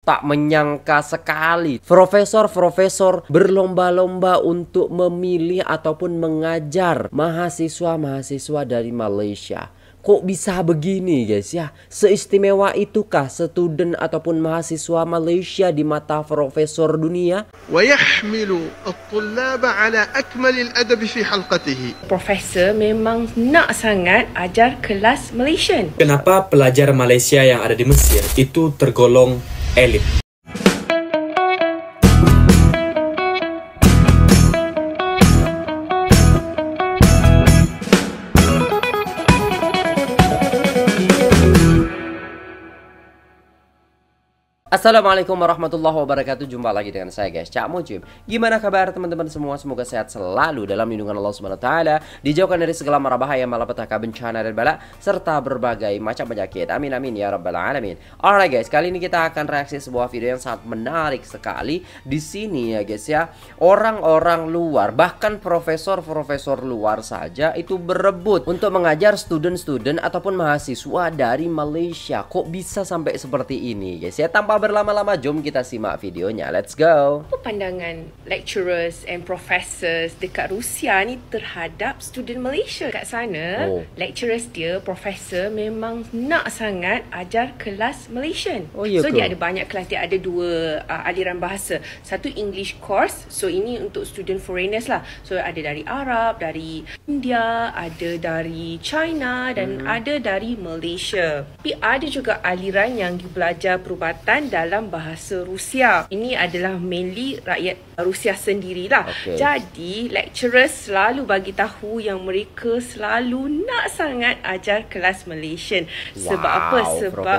Tak menyangka sekali, profesor-profesor berlomba-lomba untuk memilih ataupun mengajar mahasiswa-mahasiswa dari Malaysia. Kok bisa begini guys ya? Seistimewa itukah student ataupun mahasiswa Malaysia di mata profesor dunia? ويحمل الطلاب على أكمل الأدب في حلقته. Profesor memang nak sangat ajar kelas Malaysian. Kenapa pelajar Malaysia yang ada di Mesir itu tergolong elit? Assalamualaikum warahmatullahi wabarakatuh. Jumpa lagi dengan saya guys, Cak Mujib. Gimana kabar teman-teman semua? Semoga sehat selalu dalam lindungan Allah Subhanahu wa taala, dijauhkan dari segala mara bahaya, malapetaka, bencana dan bala serta berbagai macam penyakit. Amin amin ya rabbal alamin. Alright guys, kali ini kita akan reaksi sebuah video yang sangat menarik sekali. Di sini ya guys ya, orang-orang luar, bahkan profesor-profesor luar saja itu berebut untuk mengajar student-student ataupun mahasiswa dari Malaysia. Kok bisa sampai seperti ini guys ya? Tanpa berlama-lama, jom kita simak videonya. Let's go. Apa pandangan lecturers and professors dekat Rusia ni terhadap student Malaysia kat sana? Lecturers dia, professor memang nak sangat ajar kelas Malaysian. So dia ada banyak kelas, dia ada dua aliran bahasa. Satu English course, so ini untuk student foreigners lah. So ada dari Arab, dari India, ada dari China dan ada dari Malaysia. Tapi ada juga aliran yang belajar perubatan dalam bahasa Rusia. Ini adalah mainly rakyat Rusia sendirilah. Jadi lecturers selalu bagi tahu yang mereka selalu nak sangat ajar kelas Malaysian. Sebab apa? Sebab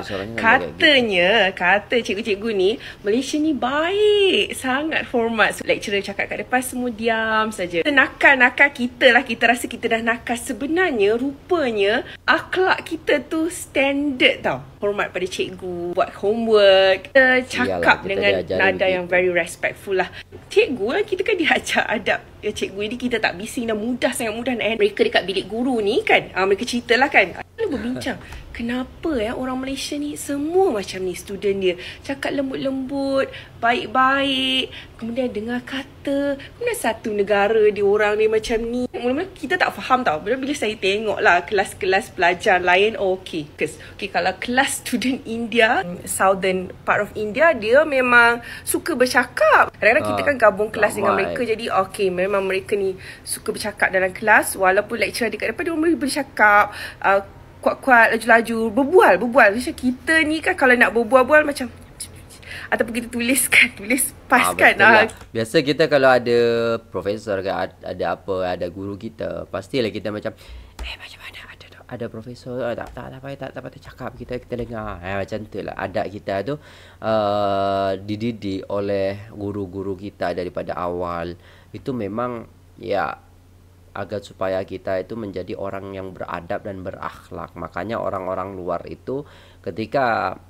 kata cikgu-cikgu ni, Malaysia ni baik, sangat hormat. So, lecturer cakap kat depan semua diam saja. Nakal-nakal kita lah, kita rasa kita dah nakal. Sebenarnya rupanya akhlak kita tu standard tau. Hormat pada cikgu, buat homework, kita cakap dengan nada yang very respectful lah. Cikgu lah, kita kan diajar adab ya cikgu, ini kita tak bising dan sangat mudah nak mereka dekat bilik guru ni kan. Mereka ceritalah kan, lalu berbincang kenapa ya orang Malaysia ni semua macam ni, student dia cakap lembut-lembut, baik-baik, kemudian dengar kata, kemudian satu negara dia orang ni macam ni. Mula-mula kita tak faham tau. Bila saya tengok lah kelas-kelas pelajar lain, okay, kalau kelas student India, southern part of India, dia memang suka bercakap. Kadang-kadang kita kan gabung kelas dengan mereka, jadi okay, memang mereka ni suka bercakap dalam kelas. Walaupun lecturer dekat depan, dia boleh bercakap kuat-kuat, laju-laju, berbual. Macam kita ni kan kalau nak berbual-bual macam ataupun kita tulis pas kan. Biasa kita kalau ada profesor ke, ada apa, ada guru kita, pastilah kita macam macam mana ada profesor, tak payah cakap, kita dengar. Macam tu lah adab kita tu, dididik oleh guru-guru kita daripada awal. Itu memang ya agar supaya kita itu menjadi orang yang beradab dan berakhlak. Makanya orang-orang luar itu ketika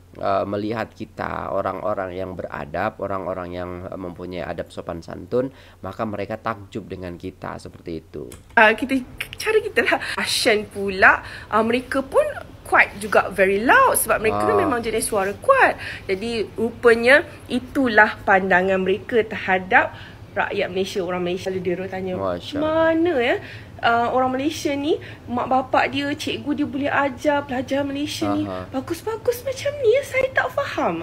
melihat kita orang-orang yang beradab, orang-orang yang mempunyai adab sopan santun, maka mereka takjub dengan kita seperti itu. Cara kita lah. Asian pula, mereka pun quite juga very loud sebab mereka memang jenis suara kuat. Jadi rupanya itulah pandangan mereka terhadap rakyat Malaysia, orang Malaysia. Lalu dia tanya, mana ya orang Malaysia ni, mak bapak dia, cikgu dia boleh ajar pelajar Malaysia ni bagus-bagus macam ni ya, saya tak faham.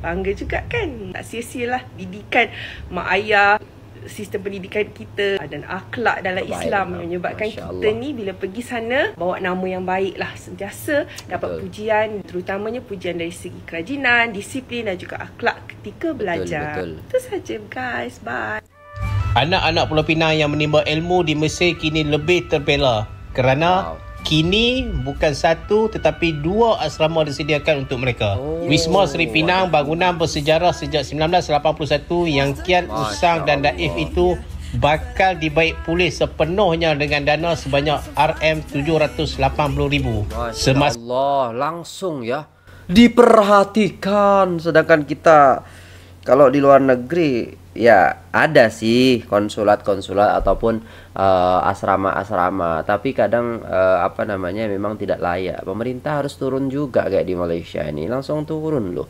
Bangga juga kan, tak sia-sialah didikan mak ayah, sistem pendidikan kita dan akhlak dalam Islam menyebabkan kita ni bila pergi sana bawa nama yang baik lah, sentiasa dapat pujian, terutamanya pujian dari segi kerajinan, disiplin dan juga akhlak ketika belajar. Itu saja guys, bye. Anak-anak Pulau Pinang yang menimba ilmu di Mesir kini lebih terbela kerana kini bukan satu tetapi dua asrama disediakan untuk mereka. Wisma Seri Pinang, bangunan bersejarah sejak 1981 yang kian usang dan daif itu bakal dibaik pulih sepenuhnya dengan dana sebanyak RM780,000. Masya Allah, langsung ya diperhatikan. Sedangkan kita kalau di luar negeri ya ada sih konsulat-konsulat ataupun asrama-asrama, tapi kadang memang tidak layak. Pemerintah harus turun juga kayak di Malaysia ini, langsung turun loh.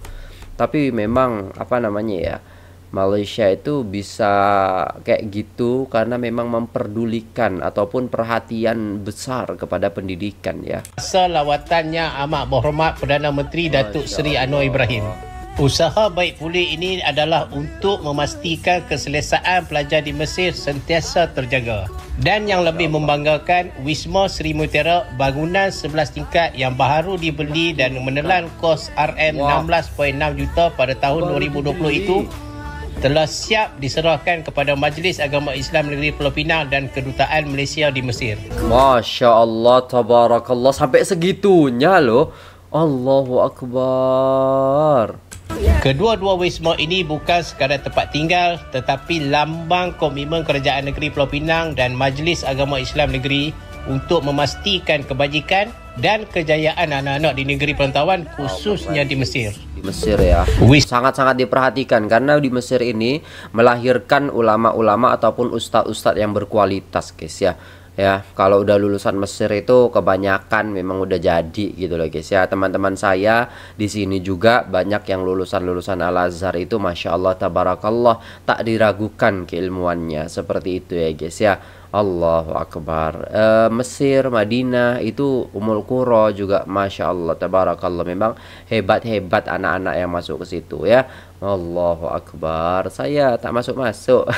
Tapi memang apa namanya ya, Malaysia itu bisa kayak gitu karena memang memperdulikan ataupun perhatian besar kepada pendidikan ya. Masa lawatannya amat berhormat Perdana Menteri Datuk Seri Anwar Ibrahim. Usaha baik pulih ini adalah untuk memastikan keselesaan pelajar di Mesir sentiasa terjaga. Dan yang lebih membanggakan, Wisma Seri Mutiara, bangunan 11 tingkat yang baru dibeli dan menelan kos RM16.6 juta pada tahun 2020 itu telah siap diserahkan kepada Majlis Agama Islam Negeri Pulau Pinang dan Kedutaan Malaysia di Mesir. Masya Allah, tabarakallah, sampai segitunya loh. Allahu Akbar. Kedua-dua wisma ini bukan sekadar tempat tinggal tetapi lambang komitmen Kerajaan Negeri Pulau Pinang dan Majlis Agama Islam Negeri untuk memastikan kebajikan dan kejayaan anak-anak di negeri perantauan khususnya di Mesir. Di Mesir ya, sangat-sangat diperhatikan karena di Mesir ini melahirkan ulama-ulama ataupun ustadz-ustadz yang berkualitas guys ya. Ya, kalau udah lulusan Mesir itu kebanyakan memang udah jadi gitu loh guys ya. Teman-teman saya di sini juga banyak yang lulusan Al-Azhar itu Masya Allah tabarakallah, tak diragukan keilmuannya seperti itu ya guys ya. Allahu Akbar. Mesir, Madinah itu Ummul Qura juga Masya Allah tabarakallah, memang hebat-hebat anak-anak yang masuk ke situ ya. Allahu Akbar. Saya tak masuk-masuk.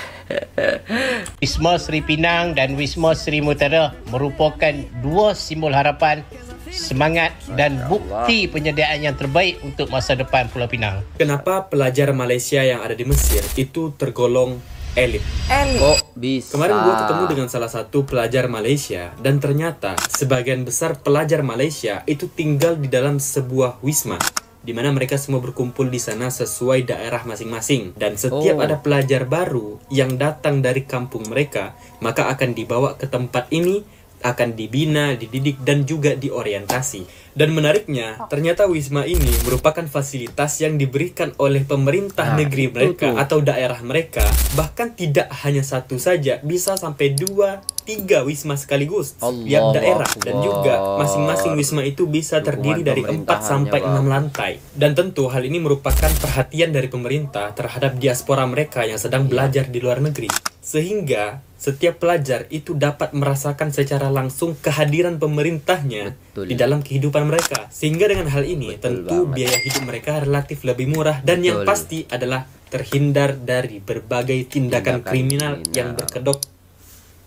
Wisma Seri Pinang dan Wisma Seri Mutiara merupakan dua simbol harapan, semangat dan bukti penyediaan yang terbaik untuk masa depan Pulau Pinang. Kenapa pelajar Malaysia yang ada di Mesir itu tergolong elit? Kok bisa? Kemarin gue ketemu dengan salah satu pelajar Malaysia dan ternyata sebagian besar pelajar Malaysia itu tinggal di dalam sebuah wisma di mana mereka semua berkumpul di sana sesuai daerah masing-masing, dan setiap ada pelajar baru yang datang dari kampung mereka maka akan dibawa ke tempat ini, akan dibina, dididik dan juga diorientasi. Dan menariknya, ternyata wisma ini merupakan fasilitas yang diberikan oleh pemerintah negeri mereka atau daerah mereka. Bahkan tidak hanya satu saja, bisa sampai 2-3 wisma sekaligus tiap daerah. Dan juga masing-masing wisma itu bisa terdiri dari 4 sampai 6 lantai. Dan tentu hal ini merupakan perhatian dari pemerintah terhadap diaspora mereka yang sedang belajar di luar negeri. Sehingga setiap pelajar itu dapat merasakan secara langsung kehadiran pemerintahnya di dalam kehidupan mereka. Sehingga dengan hal ini tentu biaya hidup mereka relatif lebih murah, dan yang pasti adalah terhindar dari berbagai tindakan kriminal yang berkedok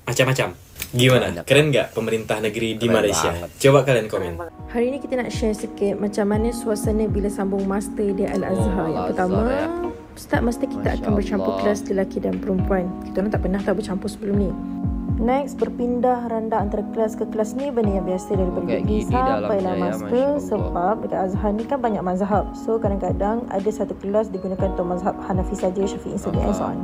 macam-macam. Gimana? Keren nggak pemerintah negeri di Malaysia? Coba kalian komen. Hari ini kita nak share sikit macam mana suasana bila sambung master di Al-Azhar. Yang pertama, start master kita akan bercampur kelas lelaki dan perempuan. Kita orang tak pernah tak bercampur sebelum ni. Next, berpindah randa antara kelas ke kelas ni benda yang biasa daripada degree sampailah master. Sebab dekat Azhar ni kan banyak mazhab. So kadang-kadang ada satu kelas digunakan untuk mazhab Hanafi saja, Syafi'i saja and so on.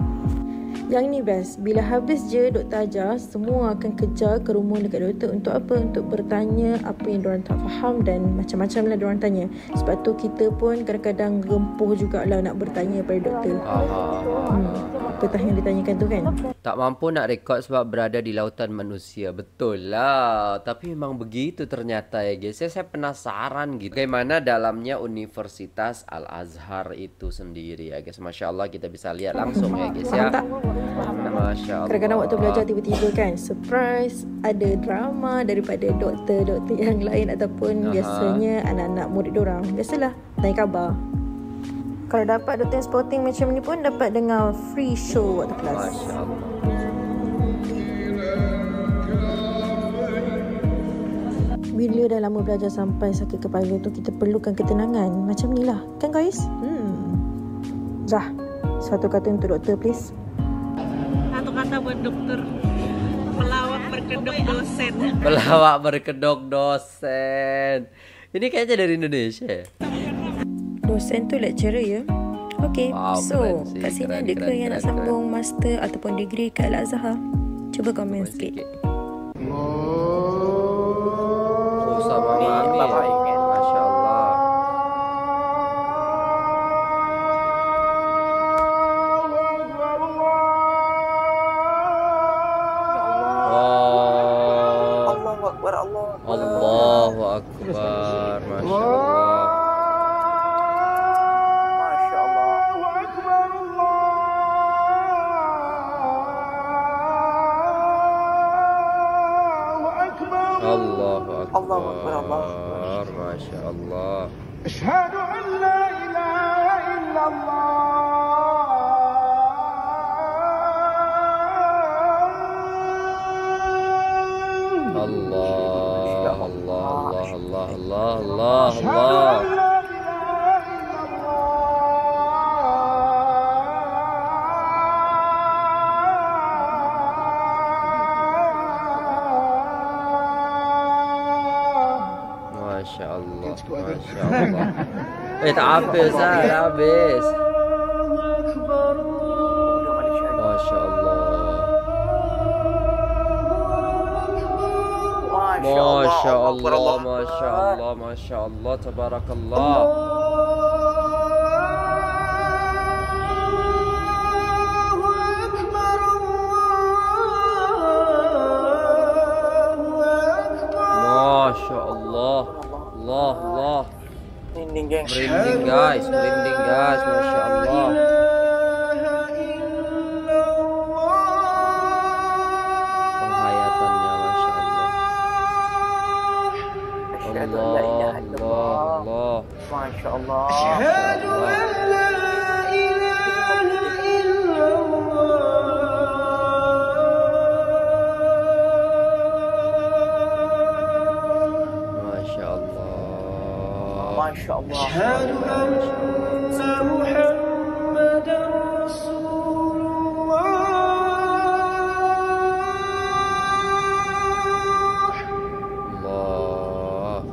Yang ni best, bila habis je doktor ajar, semua akan kejar ke rumah dekat doktor untuk apa? Untuk bertanya apa yang diorang tak faham, dan macam-macam lah diorang tanya. Sebab tu kita pun kadang-kadang gempuh jugalah nak bertanya pada doktor. Apa yang ditanyakan tu kan? Tak mampu nak rekod sebab berada di lautan manusia. Betul lah. Tapi memang begitu ternyata ya guys. Saya penasaran gitu bagaimana dalamnya Universitas Al-Azhar itu sendiri ya guys. Masya Allah, kita bisa lihat langsung ya guys ya. Masya Allah. Kadang-kadang waktu belajar tiba-tiba kan surprise, ada drama daripada doktor-doktor yang lain ataupun biasanya anak-anak murid diorang. Biasalah tanya khabar. Kalau dapat doktor yang sporting macam ni pun dapat dengar free show waktu kelas. Masya Allah. Bila dah lama belajar sampai sakit kepala tu, kita perlukan ketenangan. Macam ni lah. Kan guys? Zah, satu kata untuk doktor please. Satu kata buat dokter. Pelawak berkedok dosen. Pelawak berkedok dosen. Ini kayaknya dari Indonesia ya? Dosen tu lecturer ya. Okay, so kat sini ada ke yang nak sambung master ataupun degree kat Al-Azhar? Cuba komen sikit. Sama Mami. Masya Allah. Allahu Akbar, Allahu Akbar. Masya Allah. Akbar. Masya Allah. Asyhadu an la ilaha illallah. Allah, Allah, Allah, Allah, Allah, Allah. Masya Allah, Masya Allah. Tak habis lah, tak habis. Masya Allah. Masya Allah, Masya Allah, Masya Allah, Tabarakallah. Masya Allah. Allah, Allah. Merinding guys, merinding guys, Masya Allah. Penghayatannya, Masya Allah. Allah, Allah, Allah. Masya Allah. Masya Allah. Masya Allah. Masya Allah. Asyhadu anna Muhammadar Rasulullah. Allah,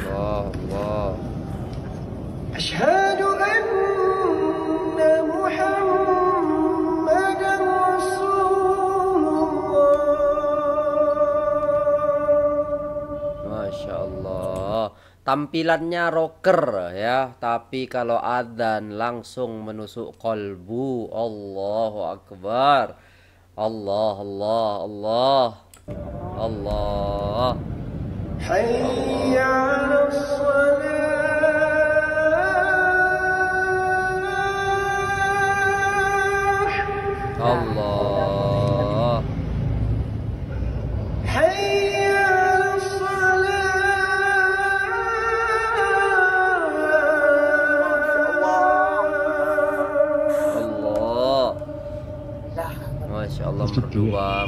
Allah, Allah. Asyhadu anna Muhammadar Rasulullah. Masya Allah. Tampilannya rocker ya, tapi kalau adzan langsung menusuk kolbu. Allahu Akbar. Allah, Allah, Allah. Allah. Hayya 'alas salah. Allah. Hayya 'alas Allah. Masya Allah, berdua.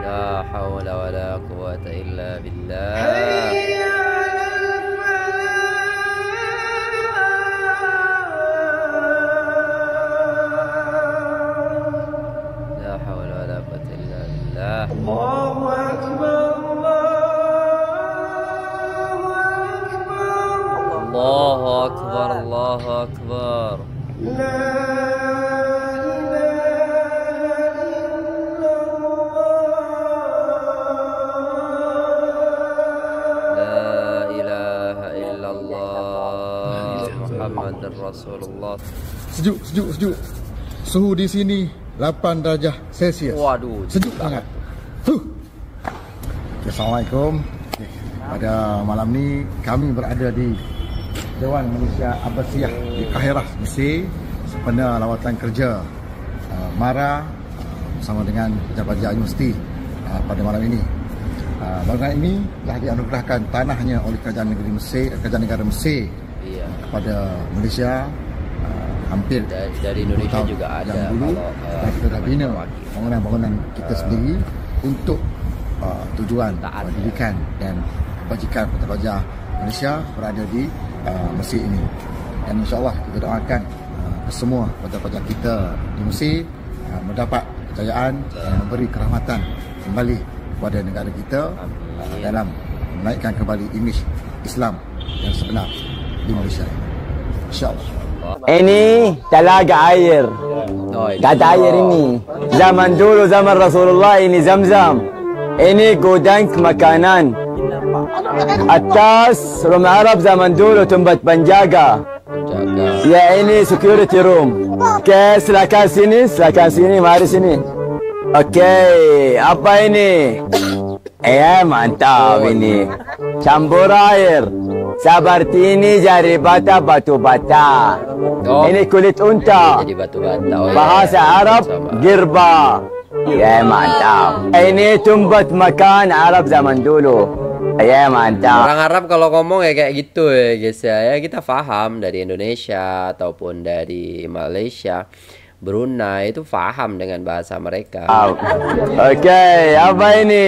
La hawla wa la quwwata illa billah. La hawla wa la quwwata illa billah. Allahu Akbar. Allahu Akbar, Allahu Akbar. La ilaha illallah Muhammadur Rasulullah. Sejuk, sejuk, sejuk. Suhu di sini 8 darjah Celsius. Waduh, sejuk sangat. Assalamualaikum. Pada malam ni kami berada di Dewan Malaysia Abbasiyah di Kahirah, Mesir, sempena lawatan kerja MARA bersama dengan pejabat-pejabat universiti pada malam ini. Bangunan ini telah dianugerahkan tanahnya oleh Kerajaan Negeri Mesir, Kerajaan Negara Mesir kepada Malaysia. Hampir dari Indonesia juga ada yang dulu kita dah bina bangunan-bangunan kita sendiri untuk tujuan pendidikan dan kebajikan pelajar Malaysia berada di Mesir ini. Dan insyaAllah kita doakan semua pelajar-pelajar kita di Mesir mendapat kejayaan dan memberi kerahmatan kembali kepada negara kita dalam menaikkan kembali imej Islam yang sebenar di Malaysia. InsyaAllah. Ini telaga air. Kata air ini zaman dulu, zaman Rasulullah, ini Zamzam. Ini gudang makanan. Atas rumah Arab zaman dulu tempat penjaga. Ya, ini security room. Oke, silakan sini, mari sini. Oke, apa ini? Mantap ini. Campur air. Seperti ini jari bata batu bata. Ini kulit unta. Jadi batu bata. Bahasa Arab girba. Ya mantap. Ini tumbat makan Arab zaman dulu. Ya mantap. Orang Arab kalau ngomong ya kayak gitu ya guys ya. Ya kita paham dari Indonesia ataupun dari Malaysia, Brunei itu paham dengan bahasa mereka. Oke, apa ini?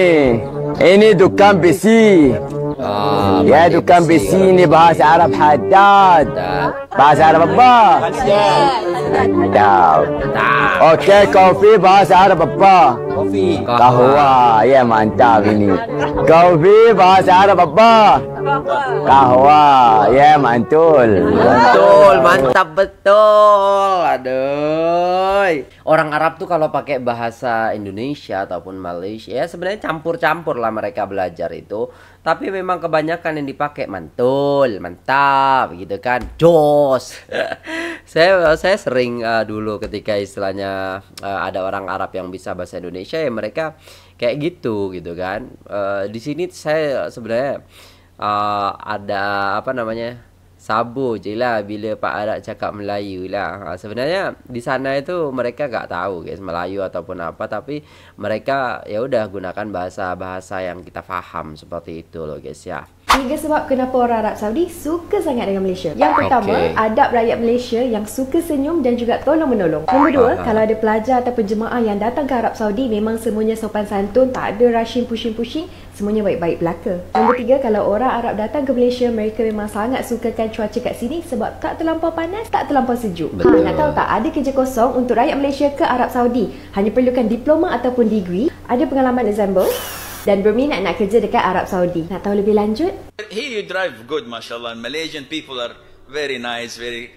Ini dukkan besi. Ya dukkan besi ini bahasa Arab haddad. Bahasa Arab apa? Haddad. Oke, kopi bahasa Arab apa? Kopi. Kahwa. Ya mantap ini. Kopi bahasa Arab apa? Kahwa. Ya mantul. Betul, mantap betul. Aduh. Orang Arab tuh kalau pakai bahasa Indonesia ataupun Malaysia ya sebenarnya campur-campur lah mereka belajar itu. Tapi memang kebanyakan yang dipakai mantul, mantap gitu kan. Jos. saya sering dulu ketika istilahnya ada orang Arab yang bisa bahasa Indonesia ya mereka kayak gitu kan. Di sini saya sebenarnya ada apa namanya? Sabu je lah bila Pak Arab cakap Melayu lah. Sebenarnya di sana itu mereka gak tahu guys Melayu ataupun apa, tapi mereka ya udah gunakan bahasa-bahasa yang kita paham seperti itu loh guys ya. 3 sebab kenapa orang Arab Saudi suka sangat dengan Malaysia. Yang pertama, adab rakyat Malaysia yang suka senyum dan juga tolong-menolong. Nombor 2, kalau ada pelajar ataupun jemaah yang datang ke Arab Saudi, memang semuanya sopan santun, tak ada rushing pushing, semuanya baik-baik belaka. Nombor 3, kalau orang Arab datang ke Malaysia, mereka memang sangat sukakan cuaca kat sini sebab tak terlampau panas, tak terlampau sejuk. Nak tahu tak, ada kerja kosong untuk rakyat Malaysia ke Arab Saudi. Hanya perlukan diploma ataupun degree, ada pengalaman example dan berminat nak kerja dekat Arab Saudi. Nak tahu lebih lanjut? Here you drive good, mashallah. Malaysian people are very nice, very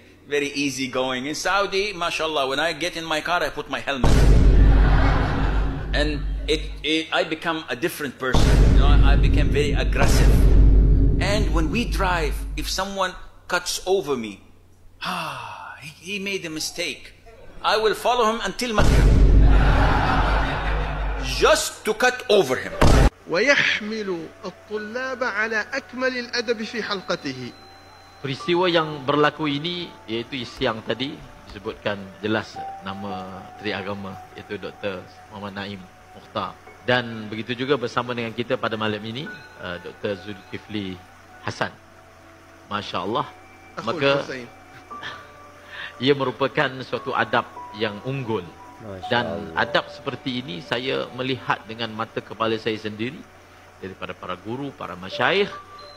easy going. In Saudi, mashallah, when I get in my car, I put my helmet. And I become a different person. You know, I became very aggressive. And when we drive, if someone cuts over me, he made a mistake. I will follow him until Makkah. Just to cut over him. ويحمل الطلاب على أكمل الأدب في حلقته. Peristiwa yang berlaku ini iaitu siang tadi disebutkan jelas nama Menteri Agama iaitu Dr. Muhammad Naim Mukhtar, dan begitu juga bersama dengan kita pada malam ini Dr. Zulkifli Hasan. Masya-Allah. Maka ia merupakan suatu adab yang unggul. Dan adab seperti ini saya melihat dengan mata kepala saya sendiri daripada para guru, para masyayikh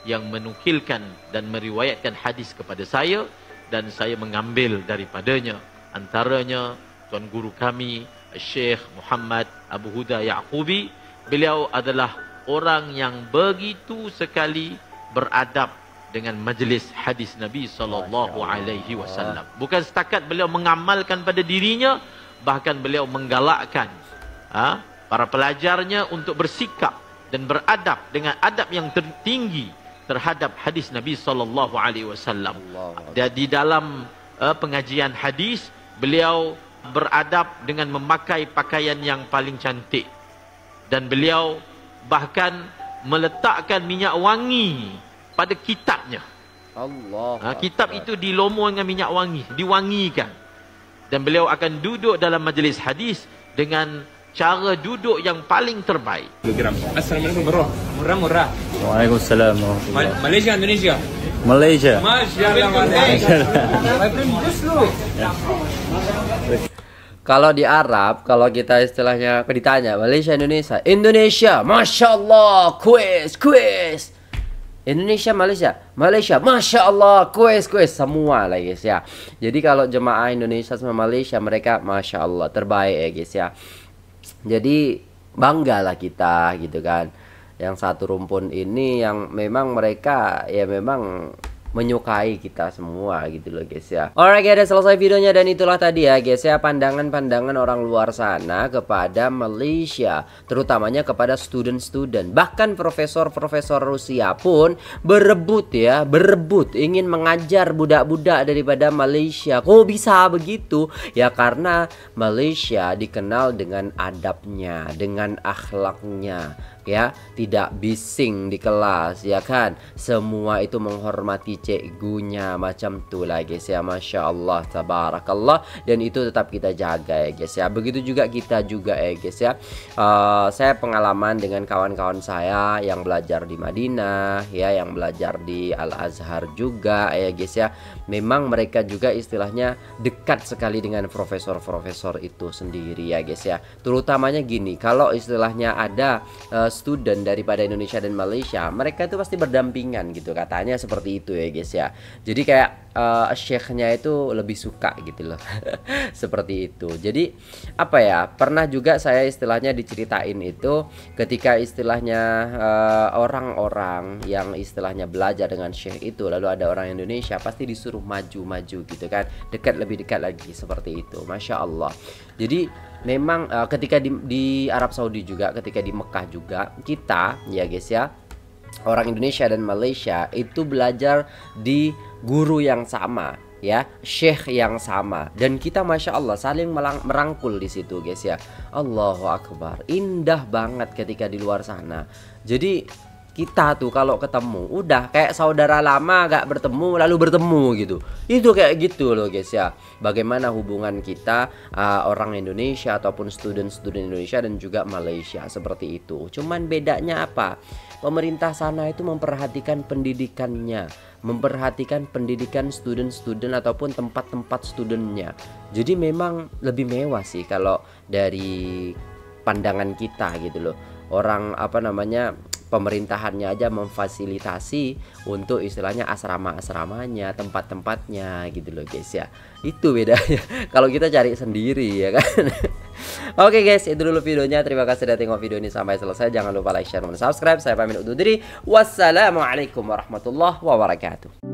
yang menukilkan dan meriwayatkan hadis kepada saya, dan saya mengambil daripadanya. Antaranya tuan guru kami Syekh Muhammad Abu Huda Ya'qubi. Beliau adalah orang yang begitu sekali beradab dengan majlis hadis Nabi SAW. Bukan setakat beliau mengamalkan pada dirinya, bahkan beliau menggalakkan para pelajarnya untuk bersikap dan beradab dengan adab yang tertinggi terhadap hadis Nabi SAW. Dan di dalam pengajian hadis, beliau beradab dengan memakai pakaian yang paling cantik, dan beliau bahkan meletakkan minyak wangi pada kitabnya. Kitab itu dilomo dengan minyak wangi, diwangikan. Dan beliau akan duduk dalam majlis hadis dengan cara duduk yang paling terbaik. Assalamualaikum bro. Murah-murah. Waalaikumsalam. Malaysia, Indonesia. Malaysia. Kalau di Arab, kalau kita istilahnya ditanya Malaysia, Indonesia, Masya Allah, kuis. Indonesia, Malaysia, Masya Allah, kuis, semua lah guys ya. Jadi kalau jemaah Indonesia sama Malaysia, mereka Masya Allah, terbaik ya guys ya. Jadi banggalah kita gitu kan. Yang satu rumpun ini yang memang mereka ya memang menyukai kita semua gitu loh guys ya. Alright guys, udah selesai videonya, dan itulah tadi ya guys ya pandangan-pandangan orang luar sana kepada Malaysia, terutamanya kepada student-student. Bahkan profesor-profesor Rusia pun berebut ingin mengajar budak-budak daripada Malaysia. Kok bisa begitu? Ya karena Malaysia dikenal dengan adabnya, dengan akhlaknya. ya, tidak bising di kelas, ya kan, semua itu menghormati cikgunya, macam tuh lah guys ya, Masya Allah, tabarakallah, dan itu tetap kita jaga ya guys ya. Begitu juga kita juga ya guys ya. Saya pengalaman dengan kawan-kawan saya yang belajar di Madinah ya, yang belajar di Al-Azhar juga ya guys ya, memang mereka juga istilahnya dekat sekali dengan profesor-profesor itu sendiri ya guys ya. Terutamanya gini, kalau istilahnya ada student daripada Indonesia dan Malaysia, mereka itu pasti berdampingan gitu, katanya seperti itu ya guys ya. Jadi kayak syekhnya itu lebih suka gitu loh. Seperti itu. Jadi apa ya, pernah juga saya istilahnya diceritain itu ketika istilahnya orang-orang yang istilahnya belajar dengan syekh itu, lalu ada orang Indonesia, pasti disuruh maju-maju gitu kan, lebih dekat lagi, seperti itu. Masya Allah. Jadi memang ketika di Arab Saudi juga, ketika di Mekah juga, kita ya guys ya, orang Indonesia dan Malaysia itu belajar di guru yang sama ya, syekh yang sama, dan kita Masya Allah saling merangkul di situ guys ya. Allahu Akbar, indah banget ketika di luar sana. Jadi kita tuh kalau ketemu udah kayak saudara lama gak bertemu lalu bertemu gitu. Itu kayak gitu loh guys ya. Bagaimana hubungan kita orang Indonesia ataupun student-student Indonesia dan juga Malaysia, seperti itu. Cuman bedanya apa? Pemerintah sana itu memperhatikan pendidikannya, memperhatikan pendidikan student-student ataupun tempat-tempat studentnya. Jadi memang lebih mewah sih kalau dari pandangan kita gitu loh. Orang apa namanya, pemerintahannya aja memfasilitasi untuk istilahnya asrama-asramanya, tempat-tempatnya gitu loh guys ya. Itu bedanya kalau kita cari sendiri ya kan. Oke guys, itu dulu videonya. Terima kasih sudah tengok video ini sampai selesai. Jangan lupa like, share, dan subscribe. Saya pamit undur diri. Wassalamualaikum warahmatullahi wabarakatuh.